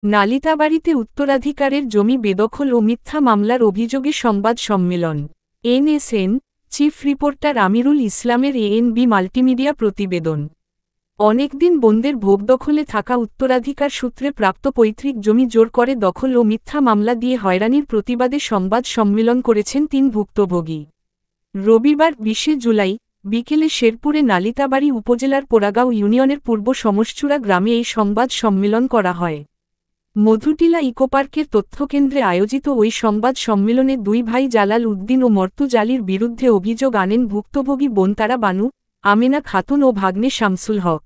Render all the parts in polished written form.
নালিতাবাড়ীতে উত্তরাধিকারের জমি বেদখল ও মিথ্যা মামলার অভিযোগে সংবাদ সম্মেলন। এনএসএন চিফ রিপোর্টার আমিরুল ইসলামের এএনবি মাল্টিমিডিয়া প্রতিবেদন। অনেকদিন বন্দের ভোগদখলে থাকা উত্তরাধিকার সূত্রে প্রাপ্ত পৈতৃক জমি জোর করে দখল ও মিথ্যা মামলা দিয়ে হয়রানির প্রতিবাদে সংবাদ সম্মেলন করেছেন ৩ ভুক্তভোগী। রবিবার ২০ জুলাই বিকেলে শেরপুরে নালিতাবাড়ী উপজেলার পোড়াগাঁও ইউনিয়নের পূর্ব সমসচূড়া গ্রামে এই সংবাদ সম্মেলন করা হয়। মধুটিলা ইকোপার্কের তথ্যকেন্দ্রে আয়োজিত ওই সংবাদ সম্মেলনে দুই ভাই জালাল উদ্দিন ও মর্তুজ আলীর বিরুদ্ধে অভিযোগ আনেন ভুক্তভোগী বোন তারা বানু, আমেনা খাতুন ও ভাগ্নে শামসুল হক।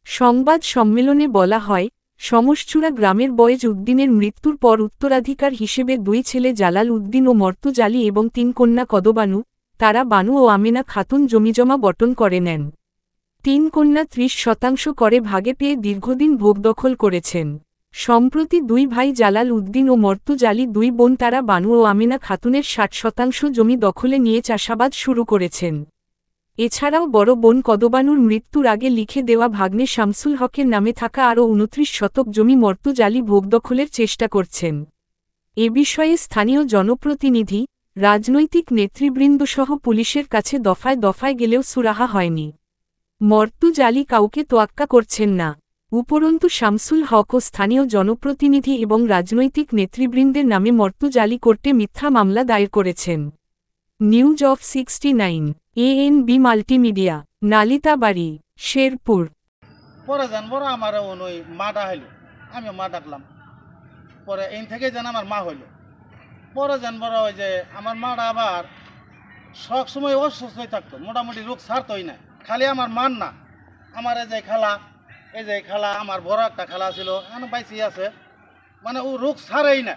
সংবাদ সম্মেলনে বলা হয়, সমসচূড়া গ্রামের বয়েজ উদ্দিনের মৃত্যুর পর উত্তরাধিকার হিসেবে দুই ছেলে জালাল উদ্দিন ও মর্তুজ আলী এবং ৩ কন্যা কদবানু, তারা বানু ও আমেনা খাতুন জমিজমা বণ্টন করে নেন। ৩ কন্যা ৩০% করে ভাগে পেয়ে দীর্ঘদিন ভোগদখল করেছেন। সম্প্রতি দুই ভাই জালাল উদ্দিন ও মর্তুজ আলী দুই বোন তারা বানু ও আমেনা খাতুনের ৬০% জমি দখলে নিয়ে চাষাবাদ শুরু করেছেন। এছাড়াও বড় বোন কদবানুর মৃত্যুর আগে লিখে দেওয়া ভাগ্নে শামসুল হকের নামে থাকা আরও ২৯ শতক জমি মর্তুজ আলী ভোগদখলের চেষ্টা করছেন। এ বিষয়ে স্থানীয় জনপ্রতিনিধি, রাজনৈতিক নেতৃবৃন্দসহ পুলিশের কাছে দফায় দফায় গেলেও সুরাহা হয়নি। মর্তুজ আলী কাউকে তোয়াক্কা করছেন না। উপরন্তু শামসুল হক ও স্থানীয় জনপ্রতিনিধি এবং রাজনৈতিক নেতৃবৃন্দের নামে মর্তুজ আলী কোর্টে মিথ্যা মামলা দায়ের করেছেন। News of 69 ANB multimedia, Nalitabari, Sherpur. পরে জানবো আমার ওই মা ডাকাইল, আমি মা ডাকলাম, পরে এই থেকে যেন আমার মা হইল। পরে জানবো ওই যে আমার মাটা আবার সব সময় অসুস্থই থাকতো, মোটামুটি রোগ ছাড়তই না। খালি আমার মান না, আমার এই যে খালা আমার বড় একটা খালা ছিল, এখন বাইসি আছে, মানে ও রোগ ছাড়েই না।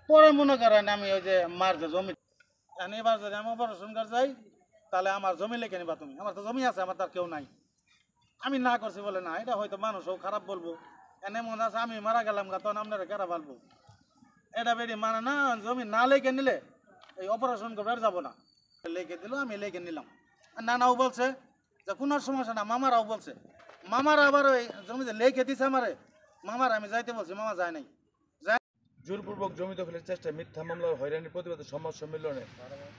পরে মনে করেন আমি ওই যে মার যে জমি, এবার যদি আমি অপারেশন করে যাই তাহলে আমার জমি লেখে নিবা তুমি, আমার তো জমি আছে, আমার তার কেউ নাই। আমি না করছি বলে না, এটা হয়তো মানুষও খারাপ বলবো, এনে মনে আছে আমি মারা গেলাম গা, তখন আপনারা কেরা বলবো। এটা বেরি মানে না, জমি না লেখে নিলে এই অপারেশন করবে আর যাবো না। লেখে দিল, আমি লেখে নিলাম। নানাও বলছে যে কোনো সমস্যা না, মামারাও বলছে, মামারা আবার ওই জমিতে লেখে দিছে আমারে, মামার আমি যাইতে বলছি, মামা যায় নাই। জোরপূর্বক জমি দখলের চেষ্টা, মিথ্যা মামলা, হয়রানির প্রতিবাদে সংবাদ সম্মেলনে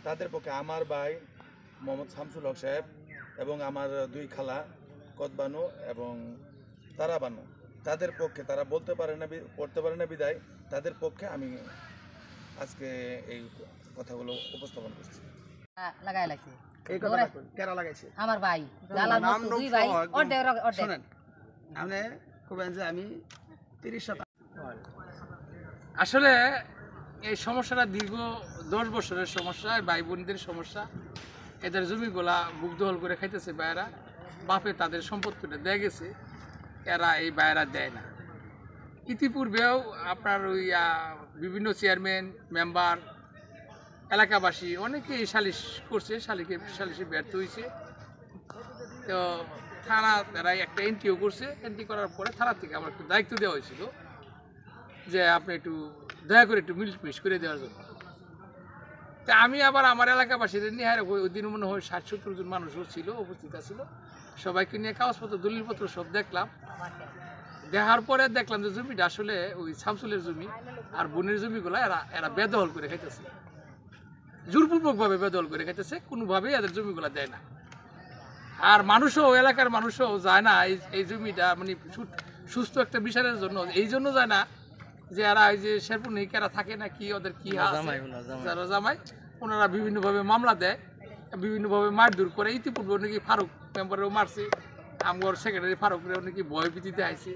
তাদের পক্ষে আমার ভাই মোহাম্মদ শামসুল হক সাহেব এবং আমার দুই খালা কদবানু এবং তারা বানু, তাদের পক্ষে, তারা বলতে পারে না, পড়তে পারে না বিদায়, তাদের পক্ষে আমি আজকে এই কথাগুলো উপস্থাপন করছি। লাগাই লাগছে এই কথা কেরা লাগাইছে আমার ভাই নাম দুই ভাই অর্ধেক শুনেন, আপনি কবেন যে আমি 30%। আসলে এই সমস্যাটা দীর্ঘ 10 বছরের সমস্যা, ভাই বোনদের সমস্যা। এদের জমিগুলা বুকদখল করে খাইতেছে ভাইয়েরা, বাপে তাদের সম্পত্তিটা দেয়া গেছে, এরা এই ভাইয়েরা দেয় না। ইতিপূর্বেও আপনার ওই বিভিন্ন চেয়ারম্যান, মেম্বার, এলাকাবাসী অনেকেই সালিশ করছে, সালিশে ব্যর্থ হয়েছে। তো থানা তারা একটা এন্ট্রিও করছে, এন্ট্রি করার পরে থানা থেকে আমার একটু দায়িত্ব দেওয়া হয়েছিল যে আপনি একটু দয়া করে একটু মিলপিস করে দেওয়ার জন্য। তা আমি আবার আমার এলাকাবাসীদের নিয়ে ওই দিন মনে হয় 60-70 জন মানুষও ছিল, উপস্থিত ছিল, সবাইকে নিয়ে কাগজপত্র দলিলপত্র সব দেখলাম। দেখার পরে দেখলাম যে জমিটা আসলে ওই শামসুলের জমি আর বোনের জমিগুলো এরা বেদখল করে খাইতেছে, জোরপূর্বকভাবে বেদখল করে খাইতেছে, কোনোভাবেই এদের জমিগুলো দেয় না। আর মানুষও, এলাকার মানুষও যায় না এই জমিটা মানে সুস্থ একটা বিচারের জন্য, এই জন্য যায় না যে এরা এই যে শেরপুর নেই কেরা থাকে না কি, ওদের কি যারা জামাই, ওনারা বিভিন্নভাবে মামলা দেয়, বিভিন্নভাবে মারধর করে। ইতিপূর্বে নাকি ফারুক মেম্বারেও মারছে, আমার সেক্রেটারি ফারুকের নাকি ভয় ভীতিতে আইছে,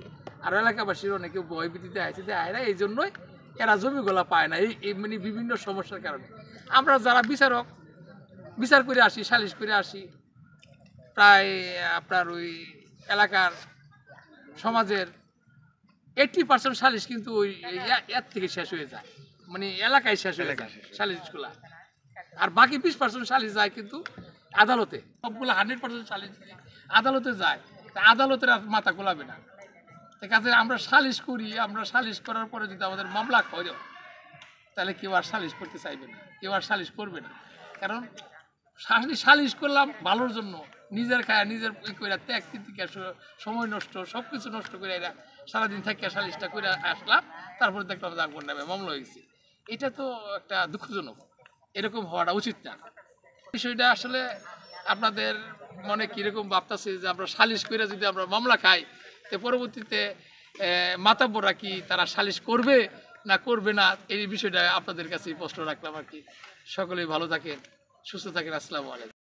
আর এলাকাবাসীর অনেকে ভয় ভীতিতে আইছে, দেয় না। এই জন্যই এরা জমিগুলা পায় না, এই মানে বিভিন্ন সমস্যার কারণে। আমরা যারা বিচারক, বিচার করে আসি, সালিশ করে আসি, প্রায় আপনার ওই এলাকার সমাজের 80% সালিশ কিন্তু ওই এর থেকে শেষ হয়ে যায়, মানে এলাকায় শেষ হয়ে যায় সালিশগুলা। আর বাকি 20% সালিশ যায় কিন্তু আদালতে, সবগুলো 100% সালিশ আদালতে যায়। আদালতের আর মাথা গোলাবে না। কাজে আমরা সালিশ করি, আমরা সালিশ করার পরে যদি আমাদের মামলা হয় তাহলে কেউ আর সালিশ করতে চাইবে না, কেউ আর সালিশ করবে না। কারণ সালিশ করলাম ভালোর জন্য, নিজের খায় নিজের করে ত্যাগ তিতিকা সময় নষ্ট, সব কিছু নষ্ট করে এরা সারাদিন থেকে সালিশটা করে আসলাম, তারপর দেখলাম যে আকবর নামে মামলা হয়েছে। এটা তো একটা দুঃখজনক, এরকম হওয়াটা উচিত না। বিষয়টা আসলে আপনাদের মনে কীরকম ভাবতেছে যে আমরা সালিশ করে যদি আমরা মামলা খাই, তো পরবর্তীতে মাতাব্বররা কি তারা সালিশ করবে না করবে না, এই বিষয়টা আপনাদের কাছে প্রশ্ন রাখলাম আর কি। সকলেই ভালো থাকেন, সুস্থ থাকেন। আসসালামু আলাইকুম।